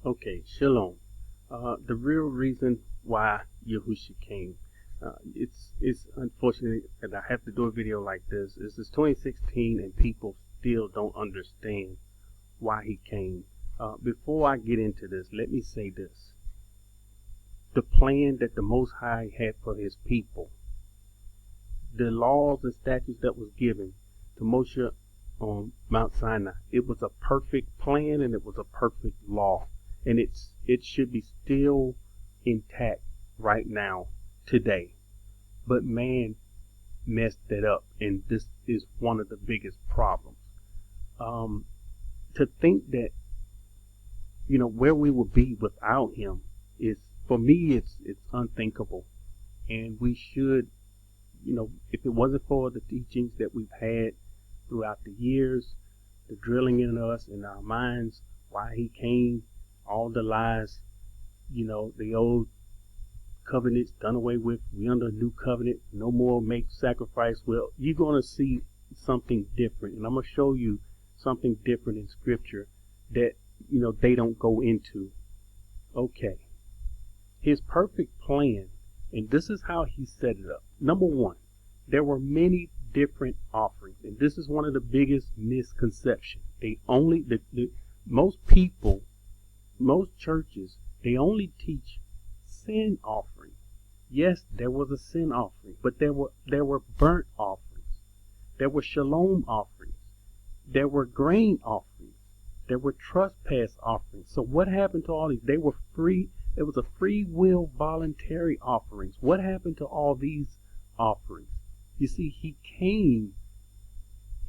Okay, Shalom. The real reason why Yahusha came, it's unfortunate that I have to do a video like this. It's 2016 and people still don't understand why he came. Before I get into this, let me say this. The plan that the Most High had for his people, the laws and statutes that was given to Moshe on Mount Sinai, it was a perfect plan and it was a perfect law. And it should be still intact right now, today. But man messed it up, and this is one of the biggest problems. To think that, where we would be without him is, for me, it's unthinkable. And we should, if it wasn't for the teachings that we've had throughout the years, the drilling in us, in our minds, why he came, all the lies, the old covenant's done away with. We under a new covenant. No more make sacrifice. Well, you're going to see something different. And I'm going to show you something different in scripture that, they don't go into. Okay. His perfect plan. And this is how he set it up. Number one, there were many different offerings. And this is one of the biggest misconceptions. Most people, most churches, they only teach sin offering. Yes, there was a sin offering, but there were burnt offerings. There were shalom offerings. There were grain offerings. There were trespass offerings. So what happened to all these? They were free. It was a free will voluntary offerings. What happened to all these offerings? You see, he came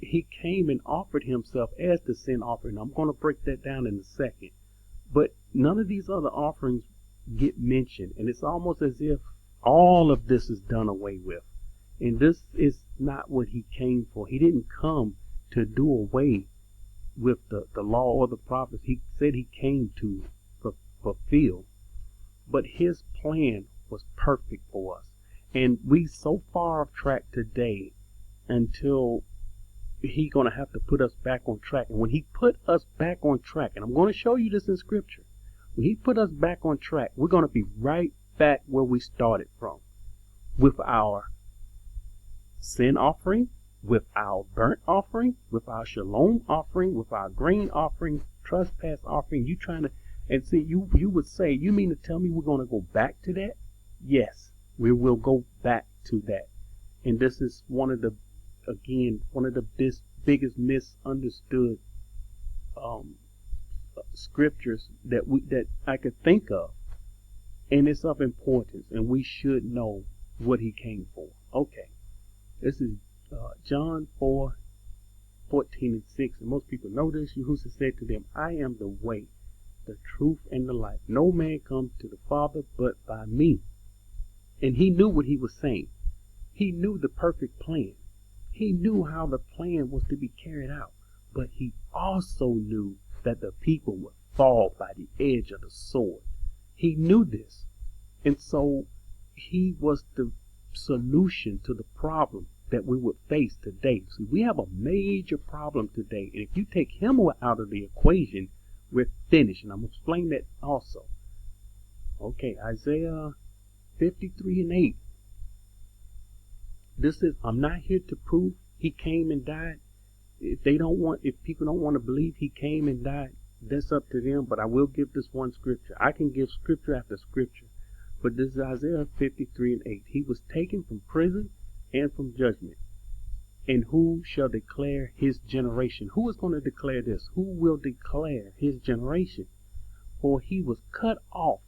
and offered himself as the sin offering. I'm going to break that down in a second. But none of these other offerings get mentioned. And it's almost as if all of this is done away with. And this is not what he came for. He didn't come to do away with the law or the prophets. He said he came to fulfill. But his plan was perfect for us. And we so far off track today until he's going to have to put us back on track. And when he put us back on track, and I'm going to show you this in scripture, when he put us back on track, we're going to be right back where we started from, with our sin offering, with our burnt offering, with our shalom offering, with our grain offering, trespass offering. You trying to, and see, you would say, you mean to tell me we're going to go back to that? Yes, we will go back to that. And this is one of the biggest misunderstood scriptures that I could think of, and it's of importance, and we should know what he came for. Okay, this is John 4:14-6, and most people know this. Yahusha said to them, "I am the way, the truth, and the life. No man comes to the Father but by me." And he knew what he was saying. He knew the perfect plan. He knew how the plan was to be carried out, but he also knew that the people would fall by the edge of the sword. He knew this. And so he was the solution to the problem that we would face today. See, we have a major problem today. And if you take him out of the equation, we're finished. And I'm going to explain that also. Okay, Isaiah 53:8. This is, I'm not here to prove he came and died. If people don't want to believe he came and died, that's up to them. But I will give this one scripture. I can give scripture after scripture. But this is Isaiah 53:8. He was taken from prison and from judgment. And who shall declare his generation? Who is going to declare this? Who will declare his generation? For he was cut off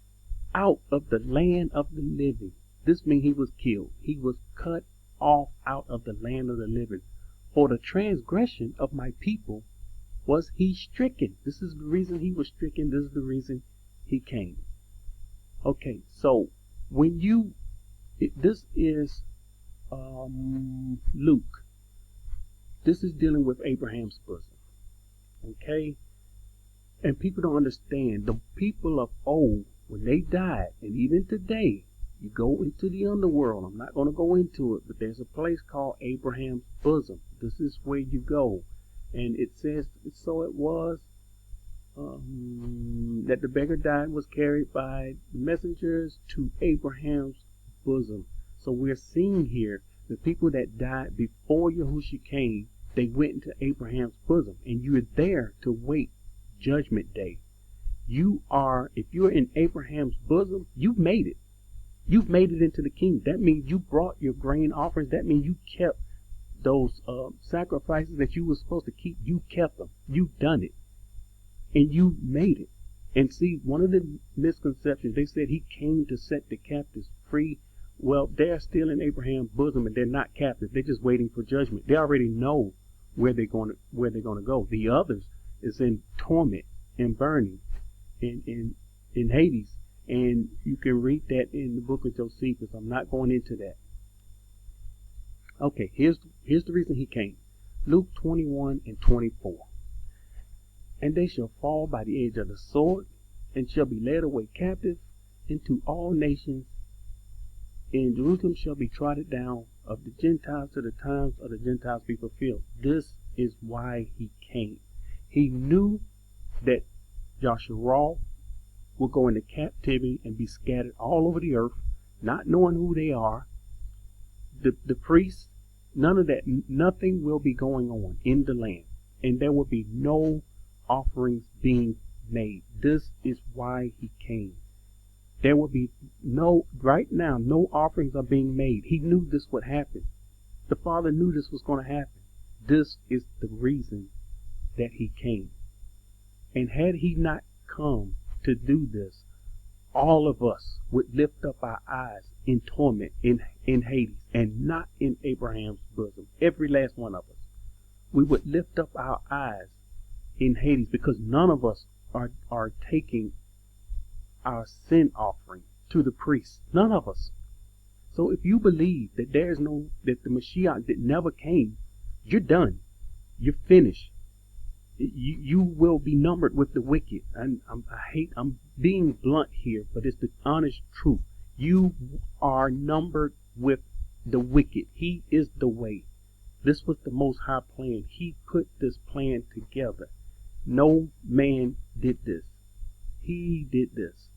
out of the land of the living. This means he was killed. He was cut off out of the land of the living. For the transgression of my people was he stricken. This is the reason he was stricken. This is the reason he came. Okay, so this is Luke. This is dealing with Abraham's bosom. Okay? And people don't understand. The people of old, when they died, and even today, you go into the underworld. I'm not going to go into it, but there's a place called Abraham's bosom. This is where you go. And it says, so it was. that the beggar died was carried by the messengers to Abraham's bosom. So we're seeing here the people that died before Yahusha came, they went into Abraham's bosom, and you're there to wait Judgment Day. If you're in Abraham's bosom, you've made it. You've made it into the kingdom. That means you brought your grain offerings. That means you kept those sacrifices that you were supposed to keep. You kept them. You've done it. And you made it. And see, one of the misconceptions, they said he came to set the captives free. Well, they're still in Abraham's bosom and they're not captives. They're just waiting for judgment. They already know where they're going to go. The others is in torment and burning in Hades. And you can read that in the book of Josephus. I'm not going into that. Okay, here's the reason he came. Luke 21:24. And they shall fall by the edge of the sword, and shall be led away captive into all nations. And Jerusalem shall be trodden down of the Gentiles till the times of the Gentiles be fulfilled. This is why he came. He knew that Yahusha will go into captivity and be scattered all over the earth, not knowing who they are. The priests, none of that, nothing will be going on in the land. And there will be no offerings being made. This is why he came. There will be right now, no offerings are being made. He knew this would happen. The Father knew this was going to happen. This is the reason that he came. And had he not come to do this, all of us would lift up our eyes in torment in Hades and not in Abraham's bosom. Every last one of us. We would lift up our eyes in Hades because none of us are taking our sin offering to the priest. None of us. So if you believe that that the Mashyach that never came, you're done. You're finished. You will be numbered with the wicked. And I'm being blunt here, but it's the honest truth. You are numbered with the wicked. He is the way. This was the Most High plan. He put this plan together. No man did this. He did this.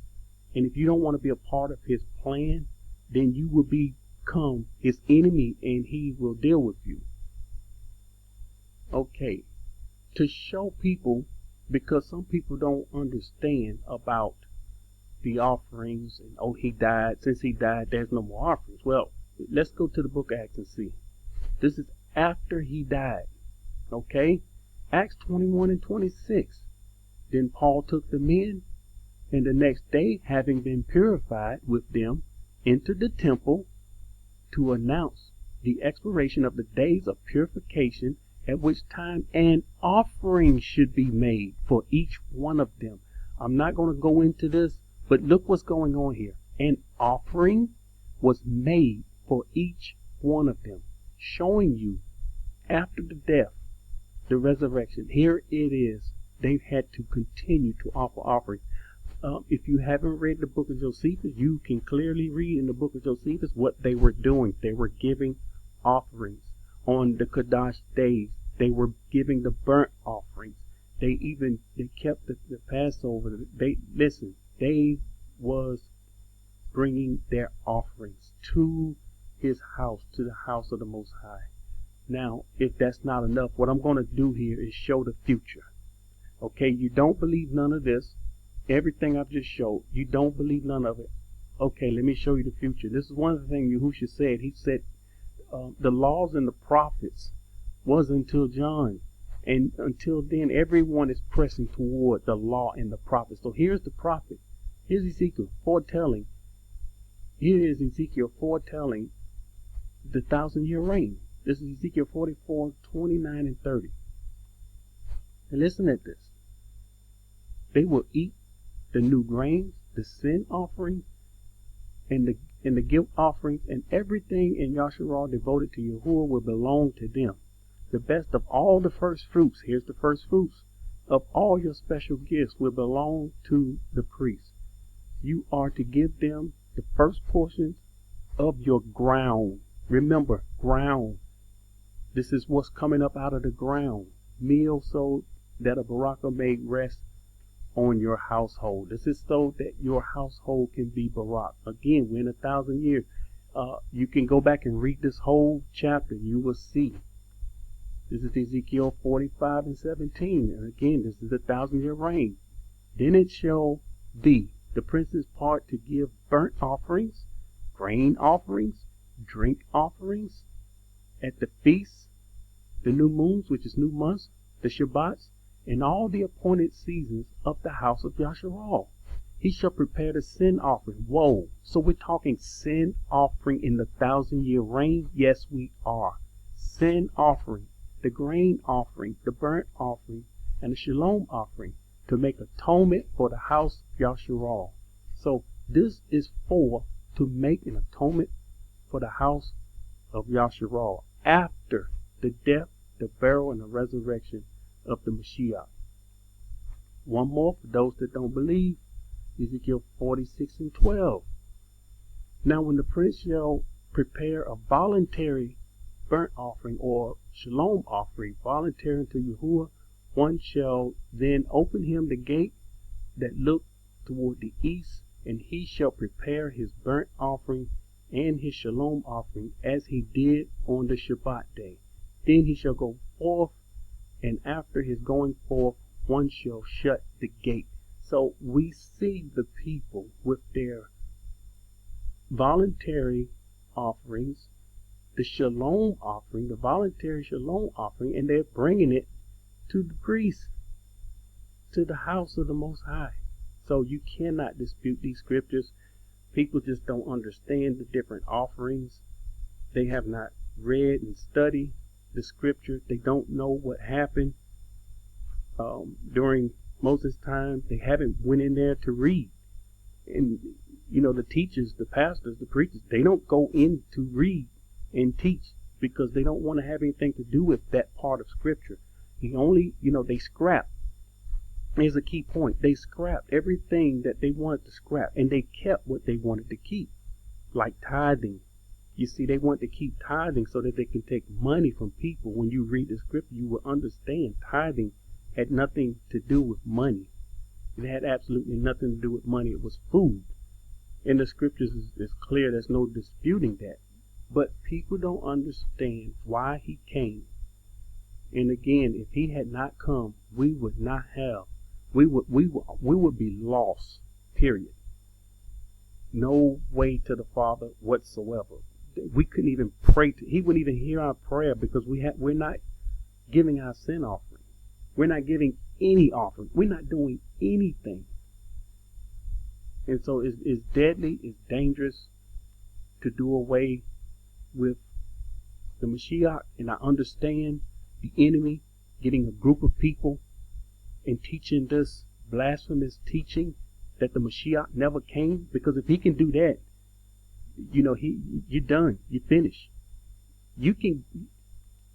And if you don't want to be a part of his plan, then you will become his enemy and he will deal with you. Okay. To show people, because some people don't understand about the offerings and he died. Since he died, there's no more offerings. Well, let's go to the book of Acts and see. This is after he died. Okay? Acts 21:26. Then Paul took the men, and the next day, having been purified with them, entered the temple to announce the expiration of the days of purification, at which time an offering should be made for each one of them. I'm not going to go into this, but look what's going on here. An offering was made for each one of them, showing you after the death, the resurrection. Here it is. They had to continue to offer offerings. If you haven't read the book of Josephus, you can clearly read in the book of Josephus what they were doing. They were giving offerings on the Kadash days. They were giving the burnt offerings. They kept the Passover. They was bringing their offerings to his house, to the house of the Most High. Now, if that's not enough, what I'm going to do here is show the future. Okay, you don't believe none of this. Everything I've just showed, you don't believe none of it. Okay, let me show you the future. This is one of the things Yahusha said. He said the laws and the prophets was until John. And until then, everyone is pressing toward the law and the prophets. So here's the prophet. Here's Ezekiel foretelling. Here is Ezekiel foretelling the 1,000-year reign. This is Ezekiel 44:29 and 30. And listen at this. They will eat the new grains, the sin offering, and the guilt offerings, and everything in Yahusha devoted to Yahuah will belong to them. The best of all the first fruits, here's the first fruits, of all your special gifts will belong to the priests. You are to give them the first portions of your ground. Remember, ground. This is what's coming up out of the ground. Meal so that a baraka may rest on your household. This is so that your household can be Barak. Again, we're in 1,000 years. You can go back and read this whole chapter. You will see. This is Ezekiel 45 and 17. And again, this is 1,000-year reign. Then it shall be the prince's part to give burnt offerings, grain offerings, drink offerings at the feasts, the new moons, which is new months, the Shabbats, and all the appointed seasons of the house of Yahusha. He shall prepare the sin offering. Whoa. So we're talking sin offering in the 1,000-year reign? Yes, we are. Sin offering, the grain offering, the burnt offering, and the shalom offering to make atonement for the house of Yahusha. So this is to make an atonement for the house of Yahusha after the death, the burial, and the resurrection of the Mashyach. One more for those that don't believe. Ezekiel 46 and 12. Now when the prince shall prepare a voluntary burnt offering or shalom offering, voluntary unto Yahuah, one shall then open him the gate that look toward the east, and he shall prepare his burnt offering and his shalom offering as he did on the Shabbat day. Then he shall go forth, and after his going forth, one shall shut the gate. So we see the people with their voluntary offerings, the shalom offering, the voluntary shalom offering, and they're bringing it to the priest, to the house of the Most High. So you cannot dispute these scriptures. People just don't understand the different offerings. They have not read and studied the scripture. They don't know what happened during Moses' time. They haven't went in there to read. And, the teachers, the pastors, the preachers, they don't go in to read and teach because they don't want to have anything to do with that part of scripture. They scrap. Here's a key point. They scrapped everything that they wanted to scrap, and they kept what they wanted to keep, like tithing. You see, they want to keep tithing so that they can take money from people. When you read the scripture, you will understand tithing had nothing to do with money. It had absolutely nothing to do with money. It was food. And the scriptures is clear. There's no disputing that. But people don't understand why he came. And again, if he had not come, we would be lost, period. No way to the Father whatsoever. We couldn't even pray he wouldn't even hear our prayer because we're not giving our sin offering. We're not giving any offering. We're not doing anything. And so it's deadly, it's dangerous to do away with the Mashyach. And I understand the enemy getting a group of people and teaching this blasphemous teaching that the Mashyach never came, because if he can do that, you're done. You're finished. You can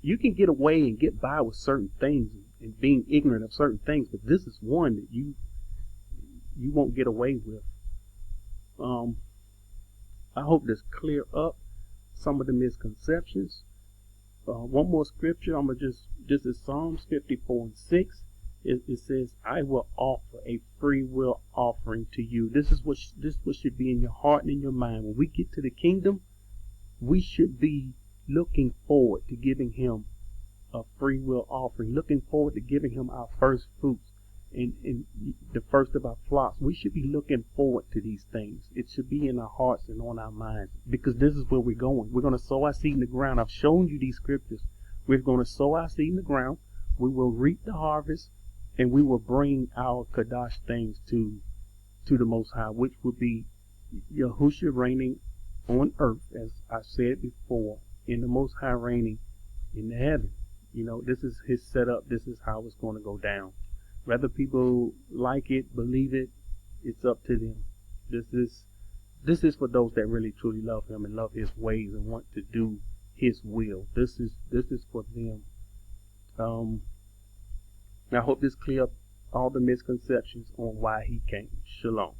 get away and get by with certain things and being ignorant of certain things, but this is one that you won't get away with. I hope this clear up some of the misconceptions. One more scripture. This is Psalms 54 and 6. It says, I will offer a free will offering to you. This is what should be in your heart and in your mind. When we get to the kingdom, we should be looking forward to giving him a free will offering, looking forward to giving him our first fruits and the first of our flocks. We should be looking forward to these things. It should be in our hearts and on our minds, because this is where we're going. We're going to sow our seed in the ground. I've shown you these scriptures. We're going to sow our seed in the ground. We will reap the harvest, and we will bring our Kadash things to the Most High, which would be Yahusha reigning on earth, as I said before, in the Most High reigning in the heaven. This is his setup. This is how it's going to go down. Whether people like it, believe it, it's up to them. This is for those that really truly love him and love his ways and want to do his will. This is for them. I hope this clear up all the misconceptions on why he came. Shalom.